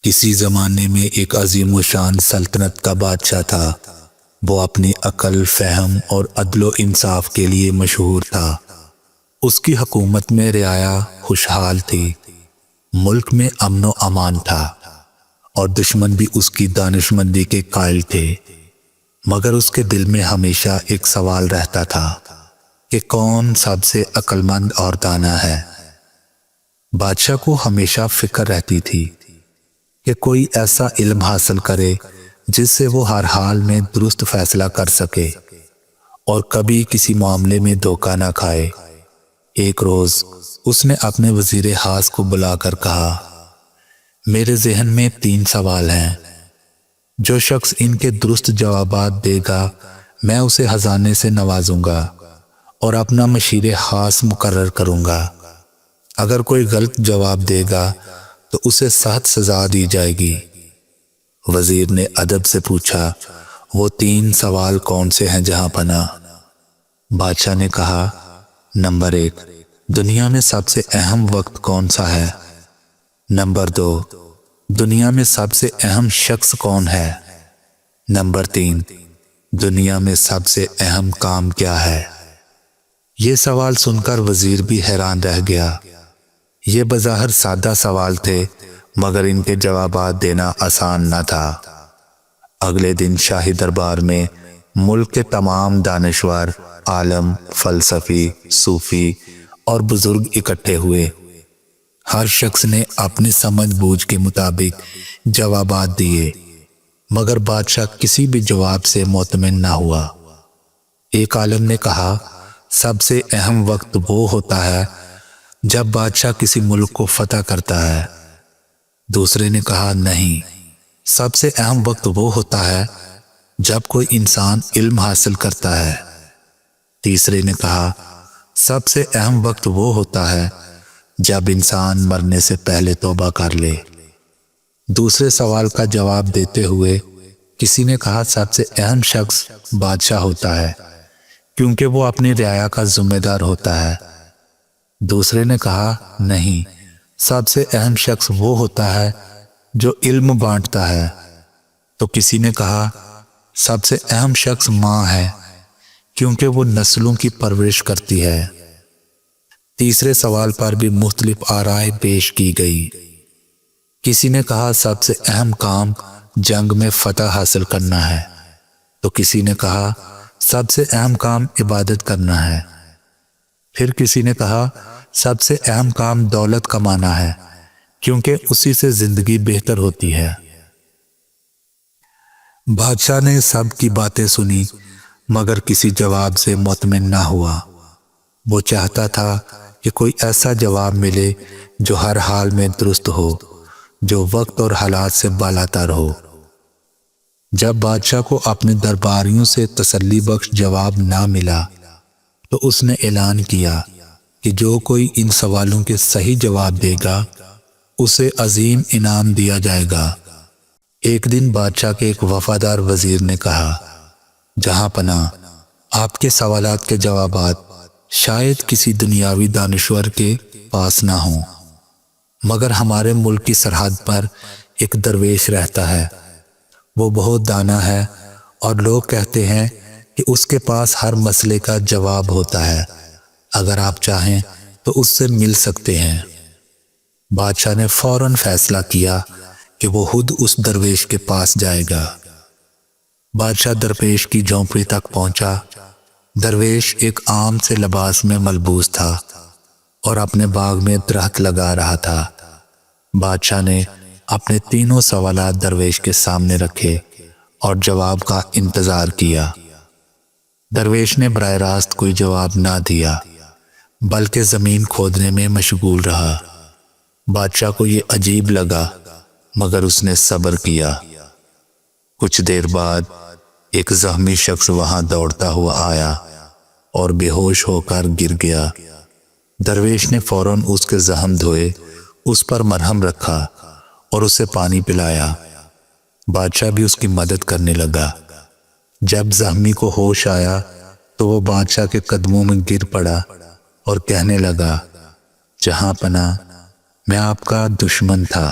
کسی زمانے میں ایک عظیم و شان سلطنت کا بادشاہ تھا۔ وہ اپنی عقل، فہم اور عدل و انصاف کے لیے مشہور تھا۔ اس کی حکومت میں رعایا خوشحال تھی، ملک میں امن و امان تھا، اور دشمن بھی اس کی دانشمندی کے قائل تھے۔ مگر اس کے دل میں ہمیشہ ایک سوال رہتا تھا کہ کون سب سے عقل مند اور دانا ہے۔ بادشاہ کو ہمیشہ فکر رہتی تھی کہ کوئی ایسا علم حاصل کرے جس سے وہ ہر حال میں درست فیصلہ کر سکے اور کبھی کسی معاملے میں دھوکہ نہ کھائے۔ ایک روز اس نے اپنے وزیر خاص کو بلا کر کہا، میرے ذہن میں 3 سوال ہیں، جو شخص ان کے درست جوابات دے گا میں اسے خزانے سے نوازوں گا اور اپنا مشیر خاص مقرر کروں گا۔ اگر کوئی غلط جواب دے گا تو اسے سخت سزا دی جائے گی۔ وزیر نے ادب سے پوچھا، وہ 3 سوال کون سے ہیں جہاں پناہ؟ بادشاہ نے کہا، نمبر 1، دنیا میں سب سے اہم وقت کون سا ہے؟ نمبر 2، دنیا میں سب سے اہم شخص کون ہے؟ نمبر 3، دنیا میں سب سے اہم کام کیا ہے؟ یہ سوال سن کر وزیر بھی حیران رہ گیا۔ یہ بظاہر سادہ سوال تھے، مگر ان کے جوابات دینا آسان نہ تھا۔ اگلے دن شاہی دربار میں ملک کے تمام دانشور، عالم، فلسفی، صوفی اور بزرگ اکٹھے ہوئے۔ ہر شخص نے اپنی سمجھ بوجھ کے مطابق جوابات دیے، مگر بادشاہ کسی بھی جواب سے مطمئن نہ ہوا۔ ایک عالم نے کہا، سب سے اہم وقت وہ ہوتا ہے جب بادشاہ کسی ملک کو فتح کرتا ہے۔ دوسرے نے کہا، نہیں، سب سے اہم وقت وہ ہوتا ہے جب کوئی انسان علم حاصل کرتا ہے۔ تیسرے نے کہا، سب سے اہم وقت وہ ہوتا ہے جب انسان مرنے سے پہلے توبہ کر لے۔ دوسرے سوال کا جواب دیتے ہوئے کسی نے کہا، سب سے اہم شخص بادشاہ ہوتا ہے، کیونکہ وہ اپنی رعایا کا ذمہ دار ہوتا ہے۔ دوسرے نے کہا، نہیں، سب سے اہم شخص وہ ہوتا ہے جو علم بانٹتا ہے۔ تو کسی نے کہا، سب سے اہم شخص ماں ہے، کیونکہ وہ نسلوں کی پرورش کرتی ہے۔ تیسرے سوال پر بھی مختلف آرائیں پیش کی گئی۔ کسی نے کہا، سب سے اہم کام جنگ میں فتح حاصل کرنا ہے۔ تو کسی نے کہا، سب سے اہم کام عبادت کرنا ہے۔ پھر کسی نے کہا، سب سے اہم کام دولت کمانا ہے، کیونکہ اسی سے زندگی بہتر ہوتی ہے۔ بادشاہ نے سب کی باتیں سنی، مگر کسی جواب سے مطمئن نہ ہوا۔ وہ چاہتا تھا کہ کوئی ایسا جواب ملے جو ہر حال میں درست ہو، جو وقت اور حالات سے بالاتر ہو۔ جب بادشاہ کو اپنے درباریوں سے تسلی بخش جواب نہ ملا تو اس نے اعلان کیا کہ جو کوئی ان سوالوں کے صحیح جواب دے گا اسے عظیم انعام دیا جائے گا۔ ایک دن بادشاہ کے ایک وفادار وزیر نے کہا، جہاں پناہ، آپ کے سوالات کے جوابات شاید کسی دنیاوی دانشور کے پاس نہ ہوں، مگر ہمارے ملک کی سرحد پر ایک درویش رہتا ہے۔ وہ بہت دانا ہے اور لوگ کہتے ہیں کہ اس کے پاس ہر مسئلے کا جواب ہوتا ہے۔ اگر آپ چاہیں تو اس سے مل سکتے ہیں۔ بادشاہ نے فوراً فیصلہ کیا کہ وہ خود اس درویش کے پاس جائے گا۔ بادشاہ درویش کی جھونپڑی تک پہنچا۔ درویش ایک عام سے لباس میں ملبوس تھا اور اپنے باغ میں درخت لگا رہا تھا۔ بادشاہ نے اپنے تینوں سوالات درویش کے سامنے رکھے اور جواب کا انتظار کیا۔ درویش نے براہ راست کوئی جواب نہ دیا، بلکہ زمین کھودنے میں مشغول رہا۔ بادشاہ کو یہ عجیب لگا، مگر اس نے صبر کیا۔ کچھ دیر بعد ایک زخمی شخص وہاں دوڑتا ہوا آیا اور بے ہوش ہو کر گر گیا۔ درویش نے فوراً اس کے زخم دھوئے، اس پر مرہم رکھا اور اسے پانی پلایا۔ بادشاہ بھی اس کی مدد کرنے لگا۔ جب زخمی کو ہوش آیا تو وہ بادشاہ کے قدموں میں گر پڑا اور کہنے لگا، جہاں پناہ، میں آپ کا دشمن تھا،